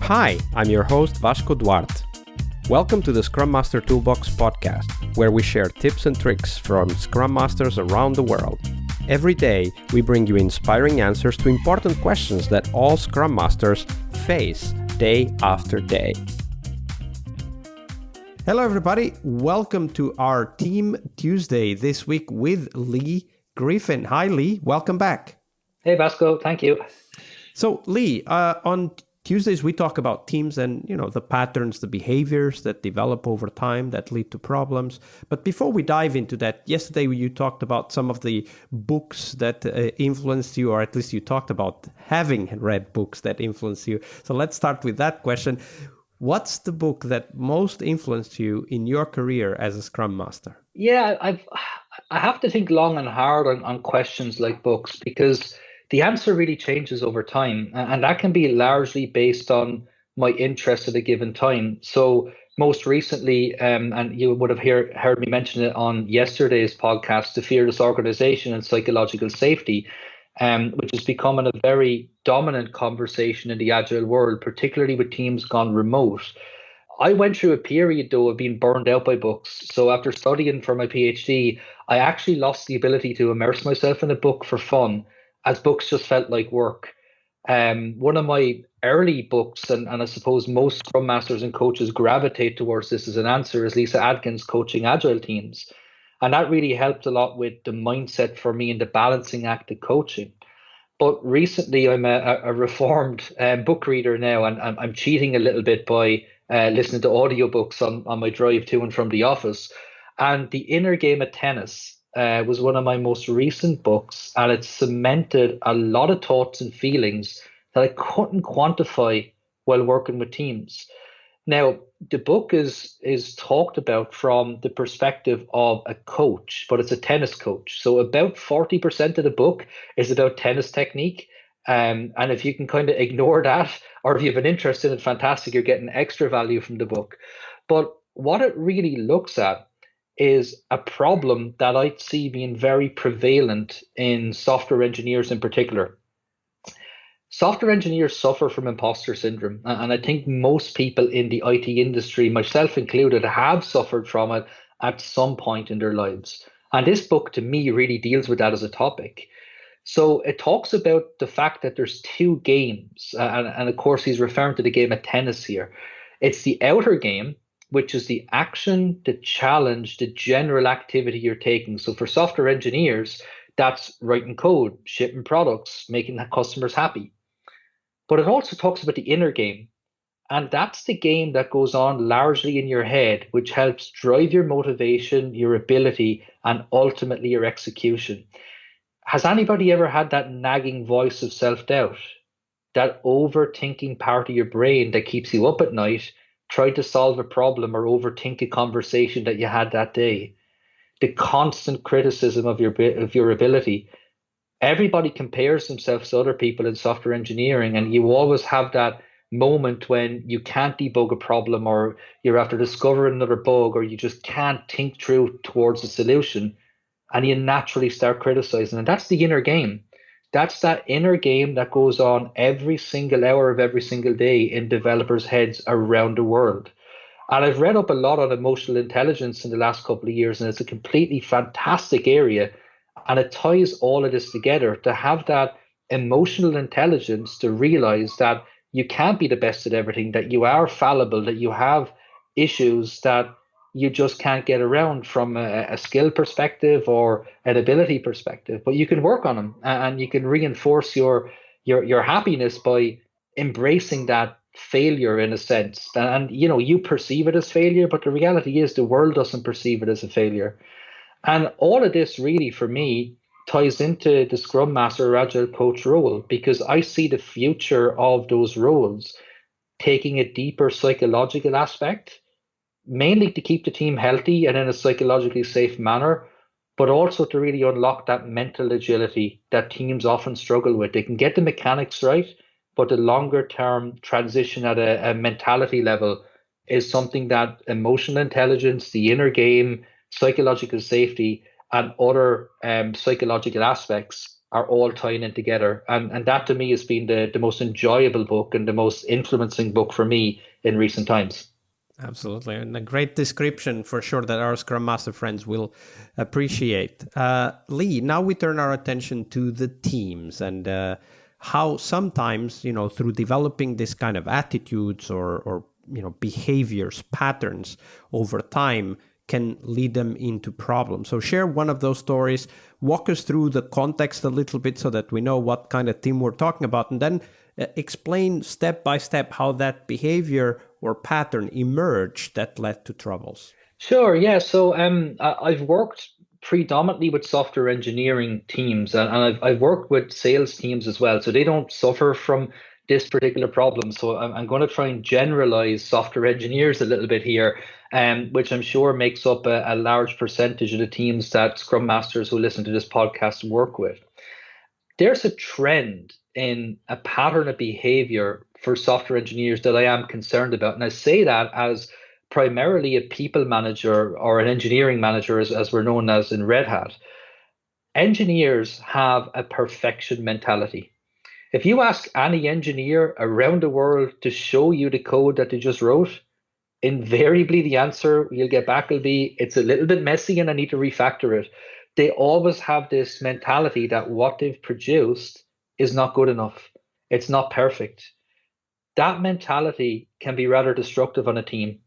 Hi, I'm your host Vasco Duarte. Welcome to the Scrum Master Toolbox podcast, where we share tips and tricks from Scrum Masters around the world. Every day, we bring you inspiring answers to important questions that all Scrum Masters face day after day. Hello, everybody. Welcome to our Team Tuesday this week with Leigh Griffin. Hi, Leigh. Welcome back. Hey, Vasco. Thank you. So, Leigh, on Tuesdays, we talk about teams and, the patterns, the behaviors that develop over time that lead to problems. But before we dive into that, yesterday you talked about some of the books that influenced you, or at least you talked about having read books that influenced you. So let's start with that question. What's the book that most influenced you in your career as a Scrum Master? Yeah, I have to think long and hard on questions like books, because the answer really changes over time, and that can be largely based on my interest at a given time. So most recently, and you would have heard me mention it on yesterday's podcast, The Fearless Organization and Psychological Safety, which is becoming a very dominant conversation in the Agile world, particularly with teams gone remote. I went through a period, though, of being burned out by books. So after studying for my PhD, I actually lost the ability to immerse myself in a book for fun, as books just felt like work. One of my early books, and I suppose most Scrum Masters and coaches gravitate towards this as an answer, is Lisa Adkins' Coaching Agile Teams. And that really helped a lot with the mindset for me in the balancing act of coaching. But recently, I'm a reformed book reader now, and I'm cheating a little bit by listening to audiobooks on my drive to and from the office. And The Inner Game of Tennis was one of my most recent books, and it cemented a lot of thoughts and feelings that I couldn't quantify while working with teams. Now, the book is talked about from the perspective of a coach, but it's a tennis coach. So about 40% of the book is about tennis technique. And if you can kind of ignore that, or if you have an interest in it, fantastic, you're getting extra value from the book. But what it really looks at is a problem that I see being very prevalent in software engineers in particular. Software engineers suffer from imposter syndrome, and I think most people in the IT industry, myself included, have suffered from it at some point in their lives. And this book, to me, really deals with that as a topic. So it talks about the fact that there's two games, and of course he's referring to the game of tennis here. It's the outer game, which is the action, the challenge, the general activity you're taking. So for software engineers, that's writing code, shipping products, making customers happy. But it also talks about the inner game. And that's the game that goes on largely in your head, which helps drive your motivation, your ability, and ultimately your execution. Has anybody ever had that nagging voice of self-doubt? That overthinking part of your brain that keeps you up at night, trying to solve a problem or overthink a conversation that you had that day? The constant criticism of your ability. Everybody compares themselves to other people in software engineering, and you always have that moment when you can't debug a problem, or you're after discovering another bug, or you just can't think through towards a solution, and you naturally start criticizing. And that's the inner game. That's that inner game that goes on every single hour of every single day in developers' heads around the world. And I've read up a lot on emotional intelligence in the last couple of years, and it's a completely fantastic area. And it ties all of this together to have that emotional intelligence to realize that you can't be the best at everything, that you are fallible, that you have issues that you just can't get around from a skill perspective or an ability perspective. But you can work on them, and you can reinforce your happiness by embracing that failure in a sense. And you perceive it as failure, but the reality is the world doesn't perceive it as a failure. And all of this really, for me, ties into the Scrum Master or Agile coach role, because I see the future of those roles taking a deeper psychological aspect, mainly to keep the team healthy and in a psychologically safe manner, but also to really unlock that mental agility that teams often struggle with. They can get the mechanics right, but the longer term transition at a mentality level is something that emotional intelligence, the inner game, psychological safety, and other psychological aspects are all tying in together. And that to me has been the most enjoyable book and the most influencing book for me in recent times. Absolutely. And a great description for sure that our Scrum Master friends will appreciate. Leigh, now we turn our attention to the teams and how sometimes, through developing this kind of attitudes or behaviors, patterns over time can lead them into problems. So share one of those stories, walk us through the context a little bit so that we know what kind of team we're talking about, and then explain step by step how that behavior or pattern emerged that led to troubles. Sure, yeah. So I've worked predominantly with software engineering teams, and I've worked with sales teams as well. So they don't suffer from this particular problem. So I'm going to try and generalize software engineers a little bit here, which I'm sure makes up a large percentage of the teams that Scrum Masters who listen to this podcast work with. There's a trend in a pattern of behavior for software engineers that I am concerned about. And I say that as primarily a people manager or an engineering manager, as we're known as in Red Hat. Engineers have a perfection mentality. If you ask any engineer around the world to show you the code that they just wrote, invariably the answer you'll get back will be, it's a little bit messy and I need to refactor it. They always have this mentality that what they've produced is not good enough. It's not perfect. That mentality can be rather destructive on a team,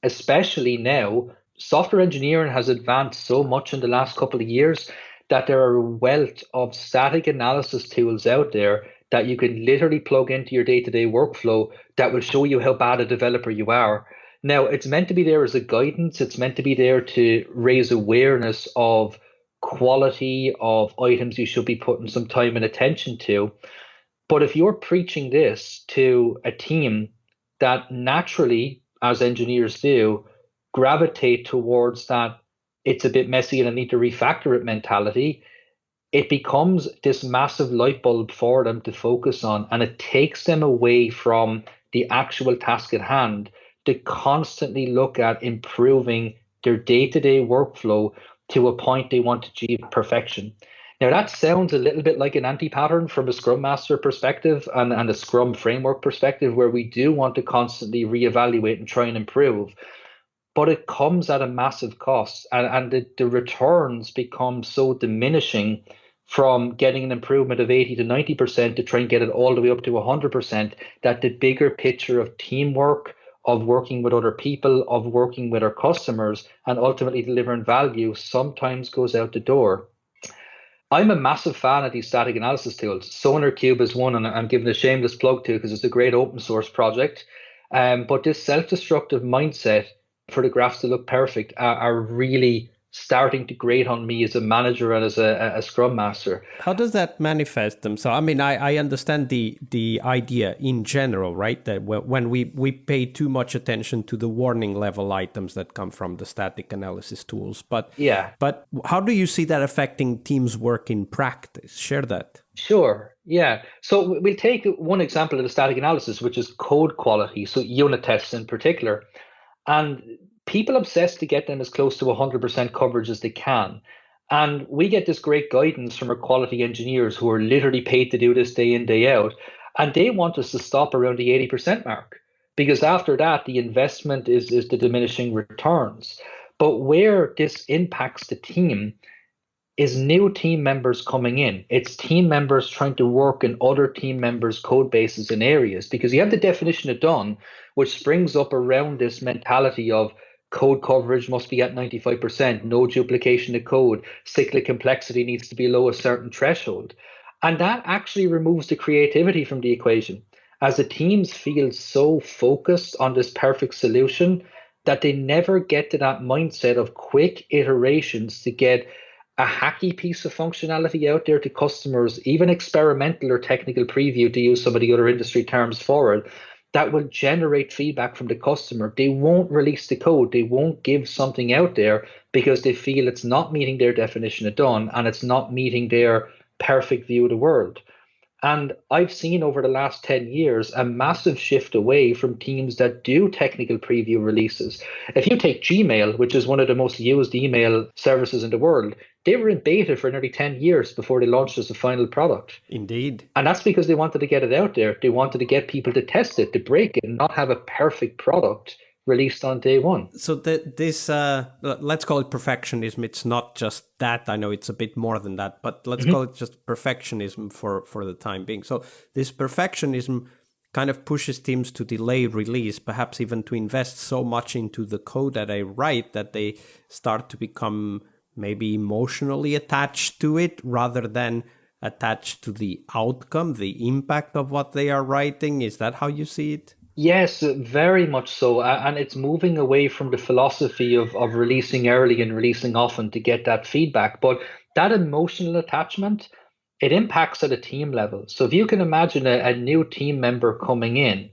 especially now. Software engineering has advanced so much in the last couple of years that there are a wealth of static analysis tools out there that you can literally plug into your day-to-day workflow that will show you how bad a developer you are. Now, it's meant to be there as a guidance. It's meant to be there to raise awareness of quality of items you should be putting some time and attention to. But if you're preaching this to a team that naturally, as engineers do, gravitate towards that it's a bit messy and I need to refactor it mentality, it becomes this massive light bulb for them to focus on, and it takes them away from the actual task at hand to constantly look at improving their day-to-day workflow to a point they want to achieve perfection. Now, that sounds a little bit like an anti-pattern from a Scrum Master perspective and a Scrum framework perspective, where we do want to constantly reevaluate and try and improve. But it comes at a massive cost, and the returns become so diminishing from getting an improvement of 80 to 90% to try and get it all the way up to 100%, that the bigger picture of teamwork, of working with other people, of working with our customers, and ultimately delivering value sometimes goes out the door. I'm a massive fan of these static analysis tools. SonarQube is one, and I'm giving a shameless plug to because it's a great open source project. But this self-destructive mindset for the graphs to look perfect are really starting to grate on me as a manager and as a Scrum Master. How does that manifest them? So, I mean, I understand the idea in general, right? That when we pay too much attention to the warning level items that come from the static analysis tools. But Yeah. but how do you see that affecting teams' work in practice? Share that. Sure. Yeah. So we'll take one example of the static analysis, which is code quality. So unit tests in particular. And people obsess to get them as close to 100% coverage as they can. And we get this great guidance from our quality engineers who are literally paid to do this day in, day out. And they want us to stop around the 80% mark, because after that, the investment is the diminishing returns. But where this impacts the team is new team members coming in. It's team members trying to work in other team members' code bases and areas, because you have the definition of done, which springs up around this mentality of code coverage must be at 95%, no duplication of code, cyclic complexity needs to be below a certain threshold. And that actually removes the creativity from the equation, as the teams feel so focused on this perfect solution that they never get to that mindset of quick iterations to get a hacky piece of functionality out there to customers, even experimental or technical preview, to use some of the other industry terms for it, that will generate feedback from the customer. They won't release the code. They won't give something out there because they feel it's not meeting their definition of done and it's not meeting their perfect view of the world. And I've seen over the last 10 years a massive shift away from teams that do technical preview releases. If you take Gmail, which is one of the most used email services in the world, they were in beta for nearly 10 years before they launched as a final product. Indeed. And that's because they wanted to get it out there. They wanted to get people to test it, to break it, and not have a perfect product released on day one. So this, let's call it perfectionism. It's not just that. I know it's a bit more than that, but let's call it just perfectionism for the time being. So this perfectionism kind of pushes teams to delay release, perhaps even to invest so much into the code that they write that they start to become maybe emotionally attached to it rather than attached to the outcome, the impact of what they are writing. Is that how you see it? Yes, very much so. And it's moving away from the philosophy of releasing early and releasing often to get that feedback. But that emotional attachment, it impacts at a team level. So if you can imagine a new team member coming in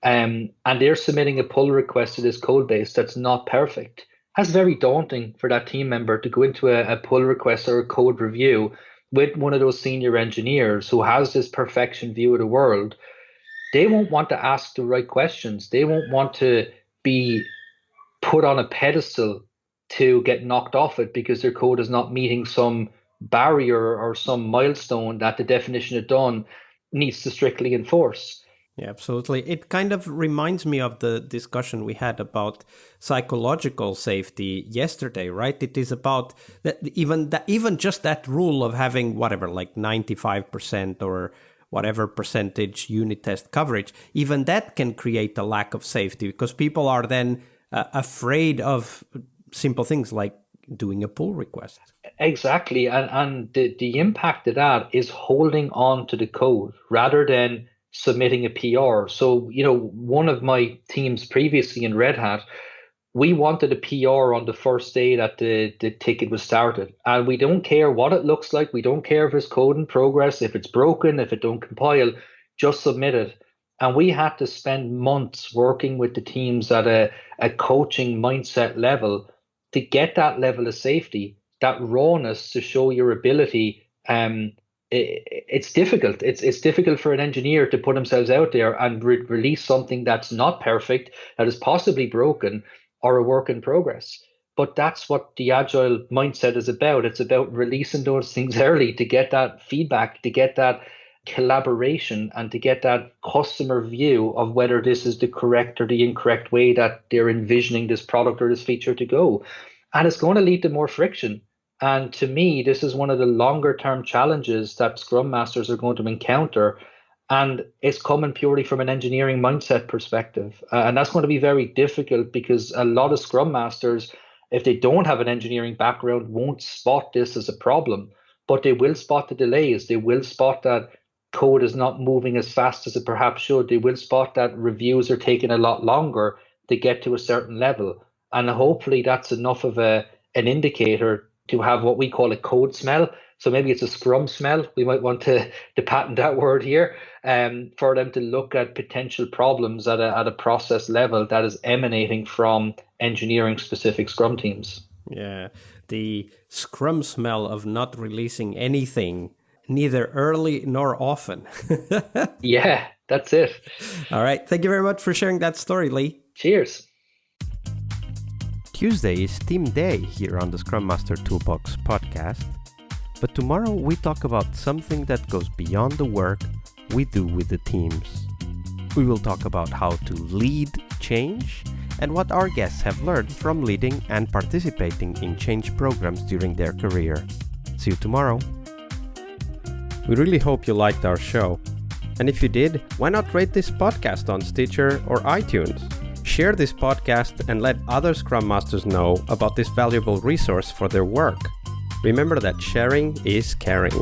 and they're submitting a pull request to this code base that's not perfect, that's very daunting for that team member to go into a pull request or a code review with one of those senior engineers who has this perfection view of the world. They won't want to ask the right questions. They won't want to be put on a pedestal to get knocked off it because their code is not meeting some barrier or some milestone that the definition of done needs to strictly enforce. Yeah, absolutely. It kind of reminds me of the discussion we had about psychological safety yesterday, right? It is about even just that rule of having whatever, like 95% or whatever percentage unit test coverage, even that can create a lack of safety because people are then afraid of simple things like doing a pull request. Exactly. And the impact of that is holding on to the code rather than submitting a PR. So, one of my teams previously in Red Hat, we wanted a PR on the first day that the ticket was started. And we don't care what it looks like. We don't care if it's code in progress, if it's broken, if it don't compile, just submit it. And we had to spend months working with the teams at a coaching mindset level to get that level of safety, that rawness to show your ability. It's difficult. It's difficult for an engineer to put themselves out there and release something that's not perfect, that is possibly broken, or a work in progress. But that's what the Agile mindset is about. It's about releasing those things early to get that feedback, to get that collaboration, and to get that customer view of whether this is the correct or the incorrect way that they're envisioning this product or this feature to go. And it's going to lead to more friction. And to me, this is one of the longer term challenges that Scrum Masters are going to encounter. And it's coming purely from an engineering mindset perspective. And that's going to be very difficult because a lot of Scrum Masters, if they don't have an engineering background, won't spot this as a problem. But they will spot the delays. They will spot that code is not moving as fast as it perhaps should. They will spot that reviews are taking a lot longer to get to a certain level. And hopefully that's enough of an indicator to have what we call a code smell. So maybe it's a Scrum smell. We might want to patent that word here, for them to look at potential problems at a process level that is emanating from engineering specific Scrum teams. Yeah, the Scrum smell of not releasing anything, neither early nor often. Yeah, that's it. All right. Thank you very much for sharing that story, Leigh. Cheers. Tuesday is Team Day here on the Scrum Master Toolbox podcast. But tomorrow we talk about something that goes beyond the work we do with the teams. We will talk about how to lead change and what our guests have learned from leading and participating in change programs during their career. See you tomorrow. We really hope you liked our show. And if you did, why not rate this podcast on Stitcher or iTunes? Share this podcast and let other Scrum Masters know about this valuable resource for their work. Remember that sharing is caring.